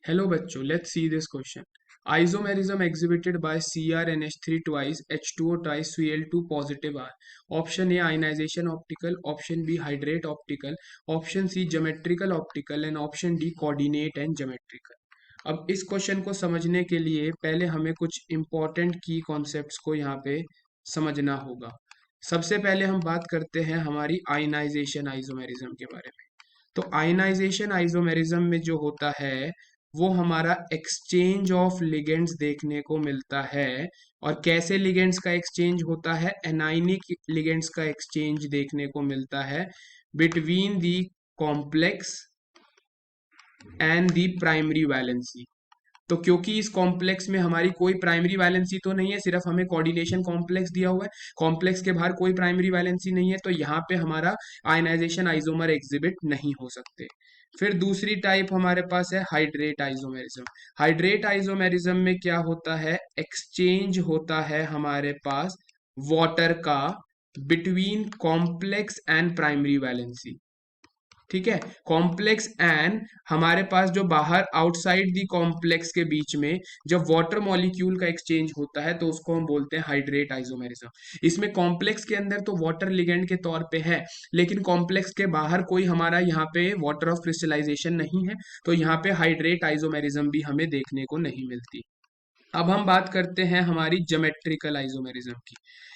Hello बच्चों, let's see this question. Isomerism exhibited by CrNH3 twice, H2O twice, Cl2 positive R. Option A ionization optical, option B hydrate optical, option C geometrical optical and option D coordinate and geometrical. अब इस question को समझने के लिए पहले हमें कुछ important की कॉन्सेप्ट्स को यहाँ पे समझना होगा। सबसे पहले हम बात करते हैं हमारी आयनाइजेशन आइसोमेरिज्म के बारे में। तो आयनाइजेशन आइसोमेरिज्म में जो होता है वो हमारा एक्सचेंज ऑफ लिगेंड्स देखने को मिलता है। और कैसे लिगेंड्स का एक्सचेंज होता है? एनाइनिक लिगेंड्स का एक्सचेंज देखने को मिलता है between the complex and the primary valency. तो क्योंकि इस कॉम्प्लेक्स में हमारी कोई प्राइमरी वैलेंसी तो नहीं है, सिर्फ हमें कोऑर्डिनेशन कॉम्प्लेक्स दिया हुआ है, कॉम्प्लेक्स के बाहर कोई प्राइमरी वैलेंसी नहीं है, तो यहाँ पे हमारा आयनाइजेशन आइसोमर एग्जिबिट नहीं हो सकते। फिर दूसरी टाइप हमारे पास है हाइड्रेट आइसोमेरिज्म। हाइड्रेट आइसोमेरिज्म में क्या होता है? एक्सचेंज होता है हमारे पास वाटर का between complex and primary valency. ठीक है, कॉम्प्लेक्स एंड हमारे पास जो बाहर आउटसाइड दी कॉम्प्लेक्स के बीच में जब वाटर मॉलिक्यूल का एक्सचेंज होता है तो उसको हम बोलते हैं हाइड्रेट आइसोमेरिज्म। इसमें कॉम्प्लेक्स के अंदर तो वाटर लिगेंड के तौर पे है, लेकिन कॉम्प्लेक्स के बाहर कोई हमारा यहाँ पे वाटर ऑफ क्रिस्टलाइजेशन नहीं है, तो यहाँ पे हाइड्रेट आइसोमेरिज्म भी हमें देखने को नहीं मिलती। अब हम बात करते हैं हमारी ज्योमेट्रिकल आइसोमेरिज्म की।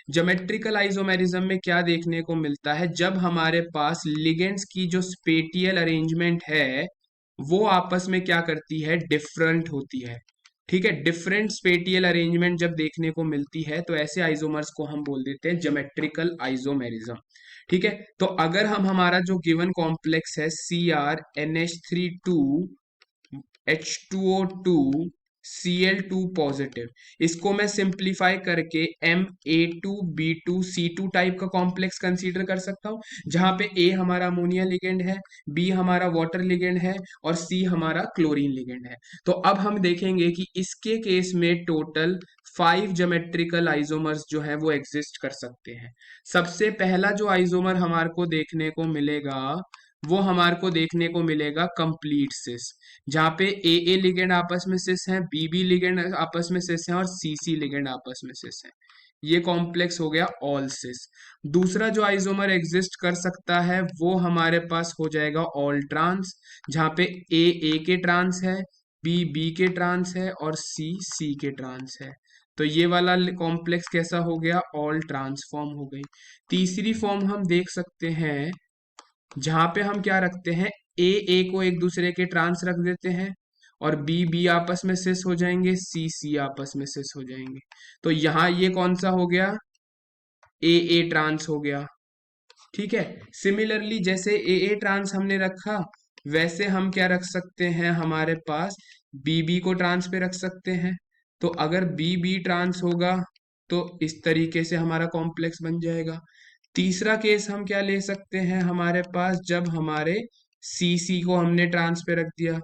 ज्योमेट्रिकल आइसोमेरिज्म में क्या देखने को मिलता है? जब हमारे पास लिगेंड्स की जो स्पेटियल अरेंजमेंट है वो आपस में क्या करती है? डिफरेंट होती है। ठीक है, डिफरेंट स्पेटियल अरेंजमेंट जब देखने को मिलती है तो ऐसे आइसोमर्स को हम बोल देते हैं ज्योमेट्रिकल आइसोमेरिज्म। ठीक है, तो अगर हम हमारा जो गिवन कॉम्प्लेक्स है CrNH3 H2O2 Cl2 पॉजिटिव, इसको मैं सिंप्लीफाई करके Ma2B2C2 टाइप का कॉम्प्लेक्स कंसीडर कर सकता हूँ, जहां पे A हमारा अमोनिया लिगेंड है, B हमारा वाटर लिगेंड है और C हमारा क्लोरीन लिगेंड है। तो अब हम देखेंगे कि इसके केस में टोटल 5 ज्योमेट्रिकल आइसोमर्स जो है वो एग्जिस्ट कर सकते हैं। सबसे पहला जो आइसोमर हमारे को देखने को मिलेगा वो हमारे को देखने को मिलेगा कंप्लीट सिस, जहाँ पे ए लिगेंड आपस में सिस हैं, बी लिगेंड आपस में सिस हैं और सी लिगेंड आपस में सिस हैं। ये कॉम्प्लेक्स हो गया ऑल सिस। दूसरा जो आइसोमर एग्जिस्ट कर सकता है वो हमारे पास हो जाएगा ऑल ट्रांस, जहाँ पे ए के ट्रांस है, बी के ट्रांस है और सी के ट्रांस है। तो ये वाला कॉम्प्लेक्स कैसा हो गया? ऑल ट्रांसफॉर्म हो गई। तीसरी फॉर्म हम देख सकते हैं जहां पे हम क्या रखते हैं? ए को एक दूसरे के ट्रांस रख देते हैं और बी आपस में सिस हो जाएंगे, सी आपस में सिस हो जाएंगे। तो यहाँ ये कौन सा हो गया? ए ट्रांस हो गया। ठीक है, सिमिलरली जैसे ए ट्रांस हमने रखा वैसे हम क्या रख सकते हैं? हमारे पास बी को ट्रांस पे रख सकते हैं। तो अगर बी ट्रांस होगा तो इस तरीके से हमारा कॉम्प्लेक्स बन जाएगा। तीसरा केस हम क्या ले सकते हैं हमारे पास? जब हमारे सी को हमने ट्रांस पे रख दिया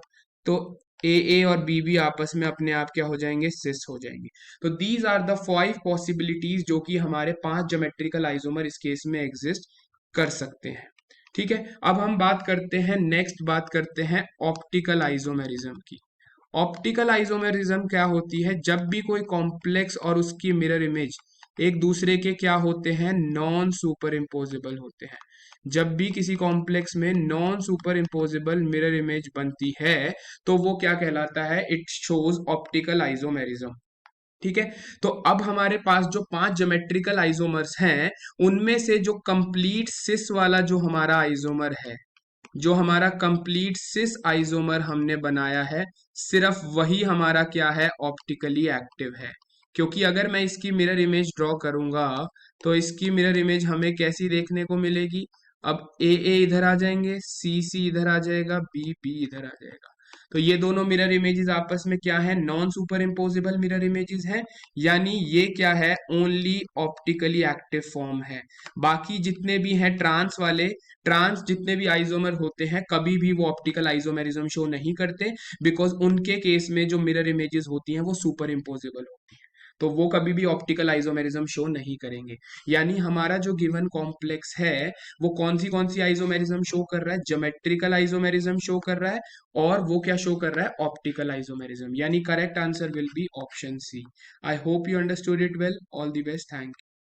तो ए और बी आपस में अपने आप क्या हो जाएंगे? सिस हो जाएंगे। तो दीज आर द 5 पॉसिबिलिटीज जो कि हमारे 5 ज्योमेट्रिकल आइसोमर इस केस में एग्जिस्ट कर सकते हैं। ठीक है, अब हम बात करते हैं, नेक्स्ट बात करते हैं ऑप्टिकल आइसोमेरिज्म की। ऑप्टिकल आइसोमेरिज्म क्या होती है? जब भी कोई कॉम्प्लेक्स और उसकी मिरर इमेज एक दूसरे के क्या होते हैं? नॉन सुपर इम्पोजिबल होते हैं। जब भी किसी कॉम्प्लेक्स में non super imposable mirror image बनती है तो वो क्या कहलाता है? It shows optical isomerism. ठीक है, तो अब हमारे पास जो 5 ज्योमेट्रिकल आइसोमर्स हैं उनमें से जो कंप्लीट सिस वाला जो हमारा आइसोमर है, जो हमारा कंप्लीट सिस आइसोमर हमने बनाया है, सिर्फ वही हमारा क्या है? ऑप्टिकली एक्टिव है। क्योंकि अगर मैं इसकी मिरर इमेज ड्रॉ करूंगा तो इसकी मिरर इमेज हमें कैसी देखने को मिलेगी? अब ए इधर आ जाएंगे, सी इधर आ जाएगा, बी इधर आ जाएगा। तो ये दोनों मिरर इमेजेस आपस में क्या है? Non super imposable mirror images हैं, यानी ये क्या है? ओनली ऑप्टिकली एक्टिव फॉर्म है। बाकी जितने भी हैं ट्रांस वाले, ट्रांस जितने भी आइसोमर होते हैं कभी भी वो ऑप्टिकल आइसोमेरिज्म शो नहीं करते, बिकॉज उनके केस में जो मिरर इमेजेस होती हैं वो सुपर इम्पोजेबल होती हैं। तो वो कभी भी ऑप्टिकल आइसोमेरिज्म शो नहीं करेंगे। यानी हमारा जो गिवन कॉम्प्लेक्स है वो कौन सी आइसोमेरिज्म शो कर रहा है, ज्योमेट्रिकल आइसोमेरिज्म शो कर रहा है, और वो क्या शो कर रहा है, ऑप्टिकल आइसोमेरिज्म। यानी correct answer will be option C. I hope you understood it well. All the best. Thank